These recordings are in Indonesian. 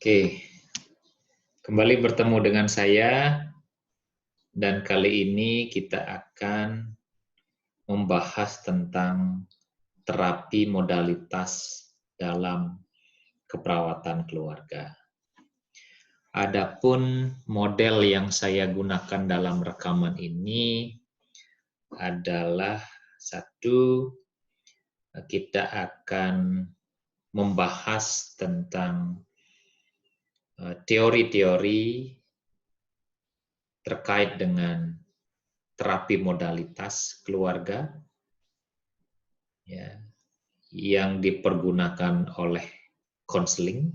Oke, kembali bertemu dengan saya dan kali ini kita akan membahas tentang terapi modalitas dalam keperawatan keluarga. Adapun model yang saya gunakan dalam rekaman ini adalah satu, kita akan membahas tentang teori-teori terkait dengan terapi modalitas keluarga ya, yang dipergunakan oleh konseling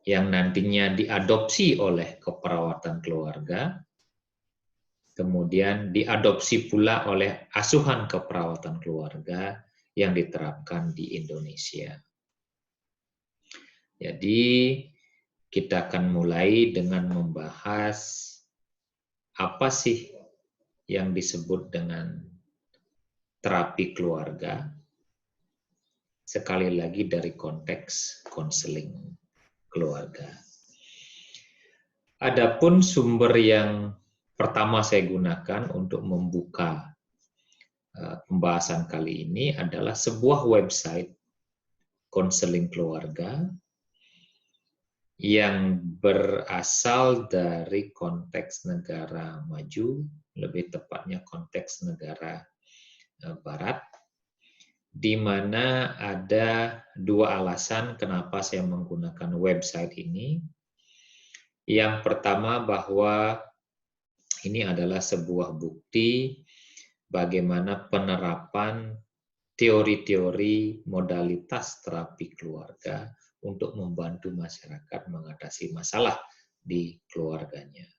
yang nantinya diadopsi oleh keperawatan keluarga, kemudian diadopsi pula oleh asuhan keperawatan keluarga yang diterapkan di Indonesia. Jadi kita akan mulai dengan membahas apa sih yang disebut dengan terapi keluarga, sekali lagi dari konteks konseling keluarga. Adapun sumber yang pertama saya gunakan untuk membuka pembahasan kali ini adalah sebuah website konseling keluarga yang berasal dari konteks negara maju, lebih tepatnya konteks negara barat, di mana ada dua alasan kenapa saya menggunakan website ini. Yang pertama bahwa ini adalah sebuah bukti bagaimana penerapan teori-teori modalitas terapi keluarga untuk membantu masyarakat mengatasi masalah di keluarganya.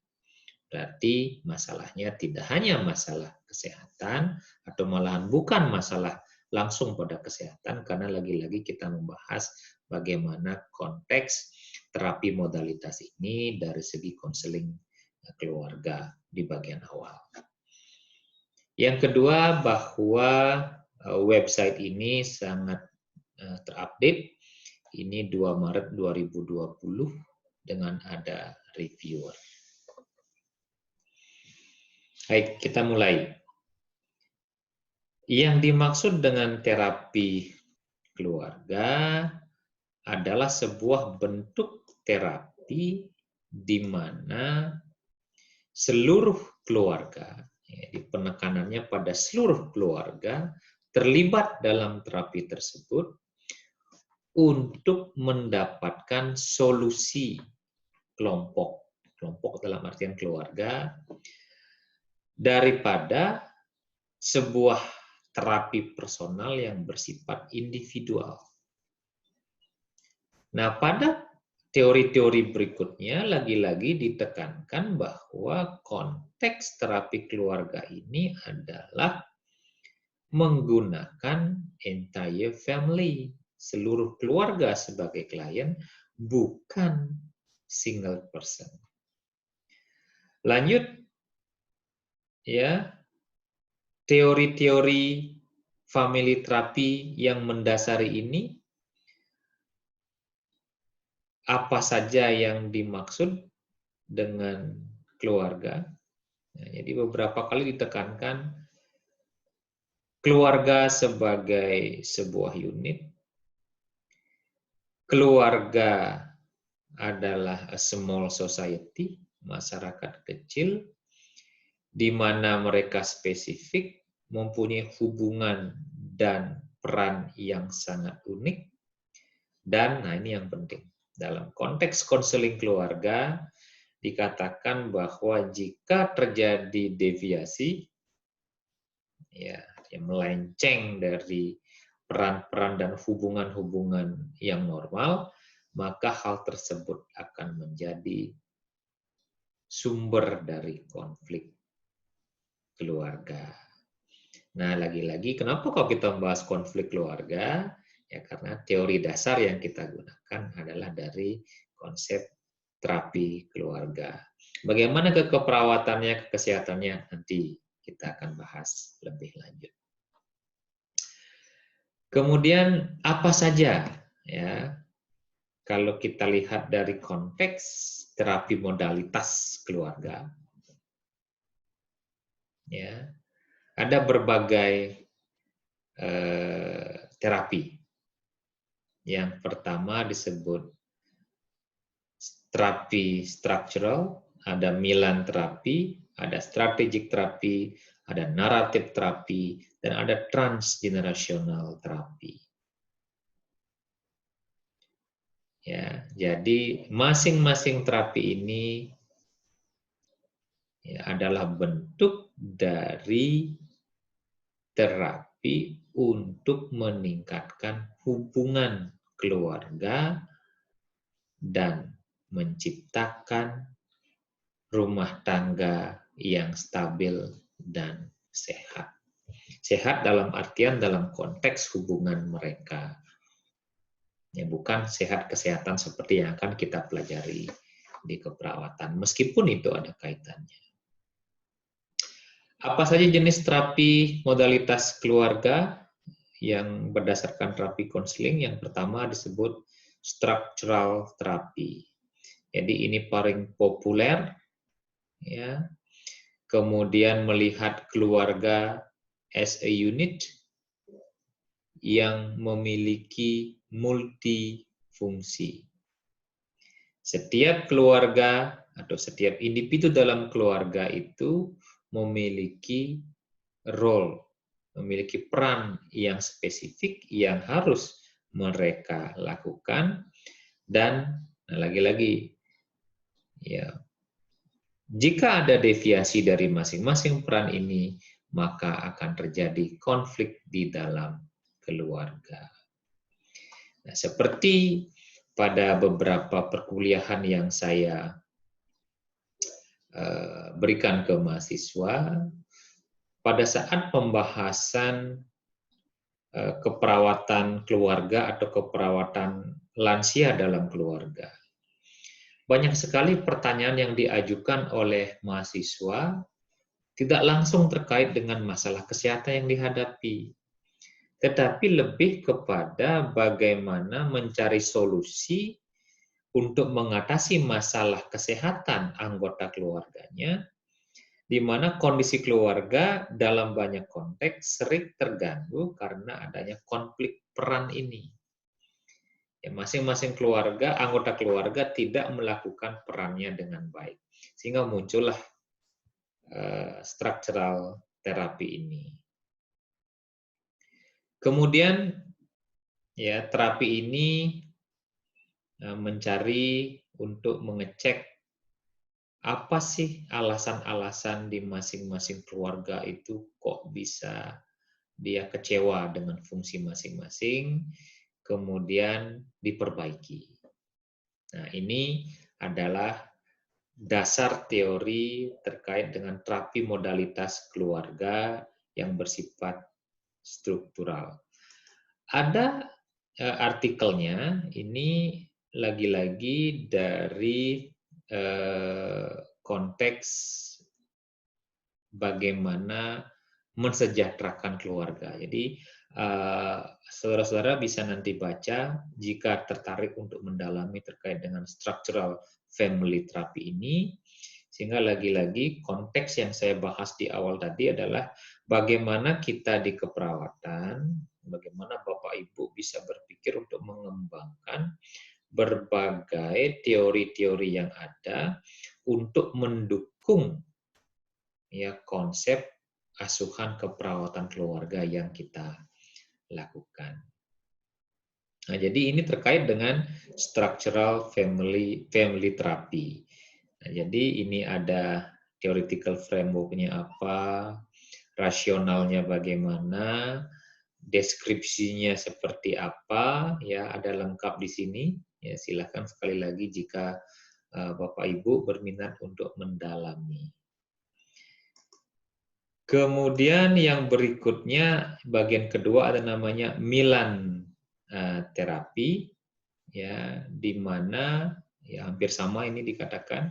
Berarti masalahnya tidak hanya masalah kesehatan atau malahan bukan masalah langsung pada kesehatan, karena lagi-lagi kita membahas bagaimana konteks terapi modalitas ini dari segi konseling keluarga di bagian awal. Yang kedua, bahwa website ini sangat terupdate. Ini 2 Maret 2020 dengan ada reviewer. Baik, kita mulai. Yang dimaksud dengan terapi keluarga adalah sebuah bentuk terapi di mana seluruh keluarga, jadi penekanannya pada seluruh keluarga terlibat dalam terapi tersebut untuk mendapatkan solusi kelompok dalam artian keluarga, daripada sebuah terapi personal yang bersifat individual. Nah, pada teori-teori berikutnya lagi-lagi ditekankan bahwa konteks terapi keluarga ini adalah menggunakan entire family, seluruh keluarga sebagai klien, bukan single person. Lanjut, ya, teori-teori family terapi yang mendasari ini, apa saja yang dimaksud dengan keluarga. Nah, jadi beberapa kali ditekankan keluarga sebagai sebuah unit, keluarga adalah a small society, masyarakat kecil, di mana mereka spesifik, mempunyai hubungan dan peran yang sangat unik, dan nah ini yang penting. Dalam konteks konseling keluarga, dikatakan bahwa jika terjadi deviasi, ya, yang melenceng dari peran-peran dan hubungan-hubungan yang normal, maka hal tersebut akan menjadi sumber dari konflik keluarga. Nah, lagi-lagi kenapa kalau kita membahas konflik keluarga? Ya karena teori dasar yang kita gunakan adalah dari konsep terapi keluarga. Bagaimana keperawatannya, kesehatannya, nanti kita akan bahas lebih lanjut. Kemudian apa saja ya kalau kita lihat dari konteks terapi modalitas keluarga, ya, ada berbagai terapi. Yang pertama disebut terapi struktural, ada Milan terapi, ada strategic terapi, ada naratif terapi, dan ada transgenerational terapi. Ya, jadi masing-masing terapi ini ya, adalah bentuk dari terapi untuk meningkatkan hubungan keluarga dan menciptakan rumah tangga yang stabil dan sehat. Sehat dalam artian dalam konteks hubungan mereka. Ya, bukan sehat kesehatan seperti yang akan kita pelajari di keperawatan, meskipun itu ada kaitannya. Apa saja jenis terapi modalitas keluarga yang berdasarkan terapi konseling? Yang pertama disebut structural terapi. Jadi ini paling populer, ya. Kemudian melihat keluarga as a unit yang memiliki multifungsi. Setiap keluarga atau setiap individu dalam keluarga itu memiliki role, memiliki peran yang spesifik yang harus mereka lakukan, dan lagi-lagi ya, jika ada deviasi dari masing-masing peran ini, maka akan terjadi konflik di dalam keluarga. Nah, seperti pada beberapa perkuliahan yang saya berikan ke mahasiswa, pada saat pembahasan keperawatan keluarga atau keperawatan lansia dalam keluarga, banyak sekali pertanyaan yang diajukan oleh mahasiswa tidak langsung terkait dengan masalah kesehatan yang dihadapi, tetapi lebih kepada bagaimana mencari solusi untuk mengatasi masalah kesehatan anggota keluarganya, di mana kondisi keluarga dalam banyak konteks sering terganggu karena adanya konflik peran ini. Ya, masing-masing keluarga, anggota keluarga tidak melakukan perannya dengan baik, sehingga muncullah structural terapi ini. Kemudian ya, terapi ini mencari untuk mengecek apa sih alasan-alasan di masing-masing keluarga itu kok bisa dia kecewa dengan fungsi masing-masing, kemudian diperbaiki. Nah, ini adalah dasar teori terkait dengan terapi modalitas keluarga yang bersifat struktural. Ada artikelnya, ini lagi-lagi dari konteks bagaimana mensejahterakan keluarga. Jadi saudara-saudara bisa nanti baca jika tertarik untuk mendalami terkait dengan structural family therapy ini, sehingga lagi-lagi konteks yang saya bahas di awal tadi adalah bagaimana kita di keperawatan, bagaimana Bapak Ibu bisa berpikir untuk mengembangkan berbagai teori-teori yang ada untuk mendukung ya konsep asuhan keperawatan keluarga yang kita lakukan. Nah, jadi ini terkait dengan structural family therapy. Nah, jadi ini ada theoretical framework-nya apa, rasionalnya bagaimana, deskripsinya seperti apa, ya ada lengkap di sini. Ya, silakan sekali lagi jika Bapak Ibu berminat untuk mendalami. Kemudian yang berikutnya, bagian kedua ada namanya Milan terapi, ya, di mana ya hampir sama ini dikatakan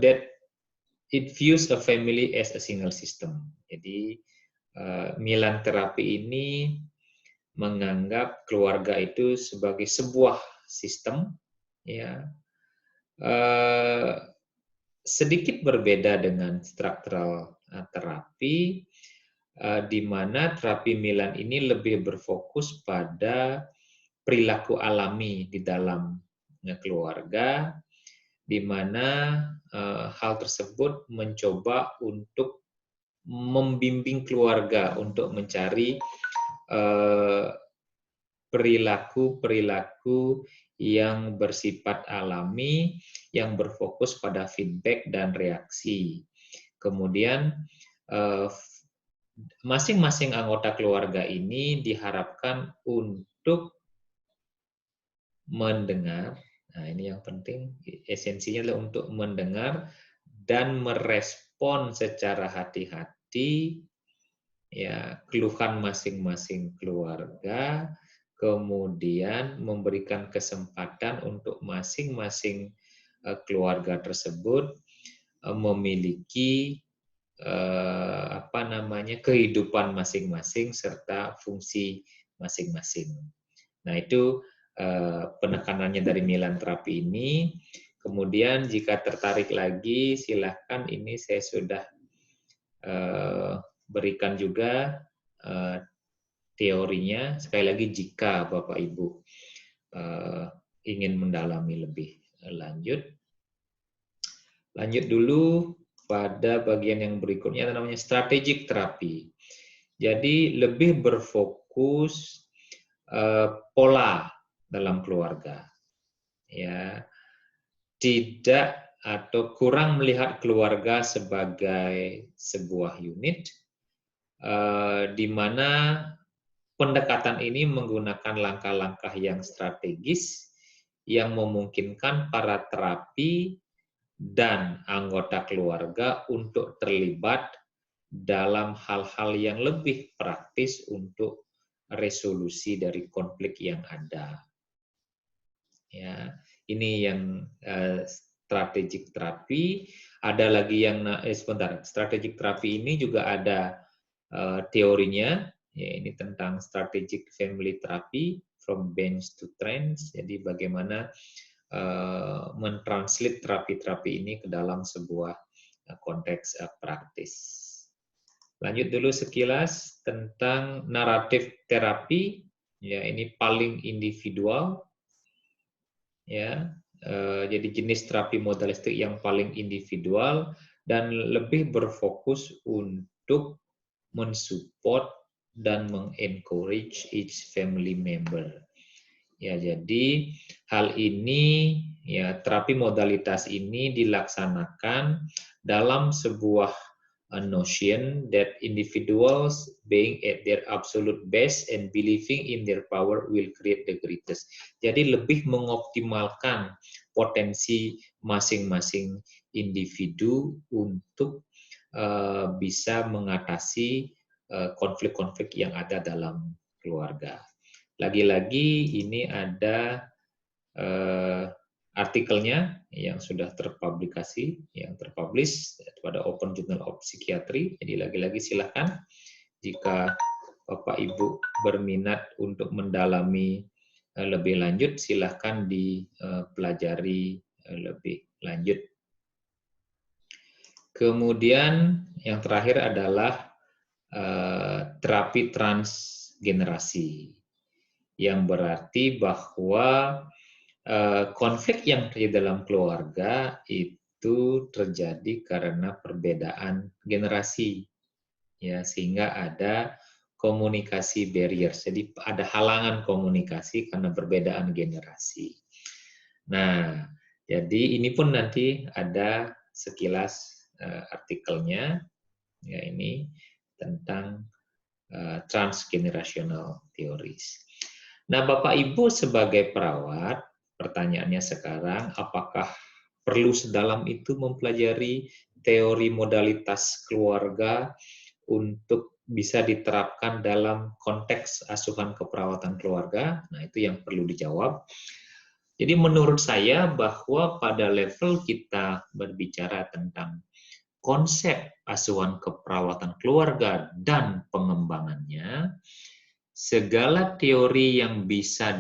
that it views a family as a single system. Jadi Milan terapi ini menganggap keluarga itu sebagai sebuah sistem, ya, sedikit berbeda dengan structural terapi, di mana terapi Milan ini lebih berfokus pada perilaku alami di dalam keluarga, di mana hal tersebut mencoba untuk membimbing keluarga untuk mencari perilaku-perilaku yang bersifat alami, yang berfokus pada feedback dan reaksi. Kemudian masing-masing anggota keluarga ini diharapkan untuk mendengar. Nah, ini yang penting, esensinya adalah untuk mendengar dan merespon secara hati-hati ya keluhan masing-masing keluarga, kemudian memberikan kesempatan untuk masing-masing keluarga tersebut memiliki kehidupan masing-masing serta fungsi masing-masing. Nah, itu penekanannya dari Milan terapi ini. Kemudian jika tertarik lagi, silahkan, ini saya sudah berikan juga teorinya. Sekali lagi, jika Bapak Ibu ingin mendalami lebih lanjut. Lanjut dulu pada bagian yang berikutnya, namanya strategic terapi. Jadi lebih berfokus pola dalam keluarga, ya, tidak atau kurang melihat keluarga sebagai sebuah unit, di mana pendekatan ini menggunakan langkah-langkah yang strategis yang memungkinkan para terapi dan anggota keluarga untuk terlibat dalam hal-hal yang lebih praktis untuk resolusi dari konflik yang ada. Ya, ini yang strategic terapi. Ada lagi yang strategic terapi ini juga ada teorinya. Ya, ini tentang strategic family therapy from bench to trends. Jadi bagaimana mentranslate terapi-terapi ini ke dalam sebuah konteks praktis. Lanjut dulu sekilas tentang naratif terapi. Ya, ini paling individual. Ya, jadi jenis terapi modalistik yang paling individual dan lebih berfokus untuk mensupport dan mengencourage each family member. Ya, jadi hal ini, ya, terapi modalitas ini dilaksanakan dalam sebuah notion that individuals being at their absolute best and believing in their power will create the greatest. Jadi lebih mengoptimalkan potensi masing-masing individu untuk bisa mengatasi konflik-konflik yang ada dalam keluarga. Lagi-lagi ini ada artikelnya yang sudah terpublikasi, yang terpublish pada Open Journal of Psychiatry. Jadi lagi-lagi silakan jika Bapak Ibu berminat untuk mendalami lebih lanjut, silahkan dipelajari lebih lanjut. Kemudian yang terakhir adalah terapi transgenerasi, yang berarti bahwa konflik yang terjadi dalam keluarga itu terjadi karena perbedaan generasi, ya, sehingga ada komunikasi barrier. Jadi ada halangan komunikasi karena perbedaan generasi. Nah, jadi ini pun nanti ada sekilas artikelnya, ya, ini tentang transgenerational theories. Nah, Bapak Ibu sebagai perawat, pertanyaannya sekarang, apakah perlu sedalam itu mempelajari teori modalitas keluarga untuk bisa diterapkan dalam konteks asuhan keperawatan keluarga? Nah, itu yang perlu dijawab. Jadi menurut saya bahwa pada level kita berbicara tentang konsep asuhan keperawatan keluarga dan pengembangannya, segala teori yang bisa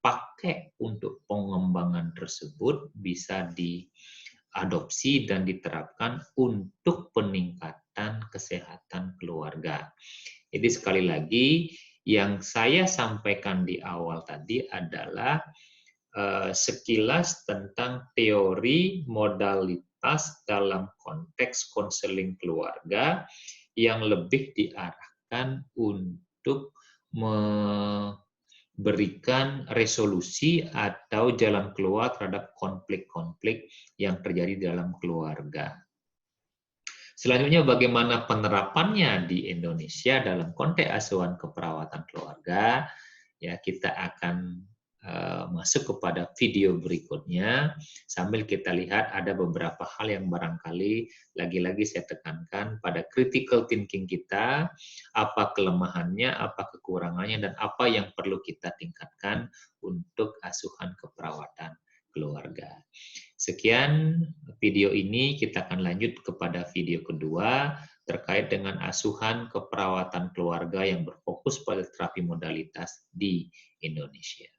pakai untuk pengembangan tersebut bisa diadopsi dan diterapkan untuk peningkatan kesehatan keluarga. Jadi sekali lagi, yang saya sampaikan di awal tadi adalah sekilas tentang teori modalitas dalam konteks konseling keluarga yang lebih diarahkan untuk memberikan resolusi atau jalan keluar terhadap konflik-konflik yang terjadi dalam keluarga. Selanjutnya, bagaimana penerapannya di Indonesia dalam konteks asuhan keperawatan keluarga? Ya, kita akan masuk kepada video berikutnya sambil kita lihat ada beberapa hal yang barangkali lagi-lagi saya tekankan pada critical thinking kita, apa kelemahannya, apa kekurangannya, dan apa yang perlu kita tingkatkan untuk asuhan keperawatan keluarga. Sekian video ini, kita akan lanjut kepada video kedua terkait dengan asuhan keperawatan keluarga yang berfokus pada terapi modalitas di Indonesia.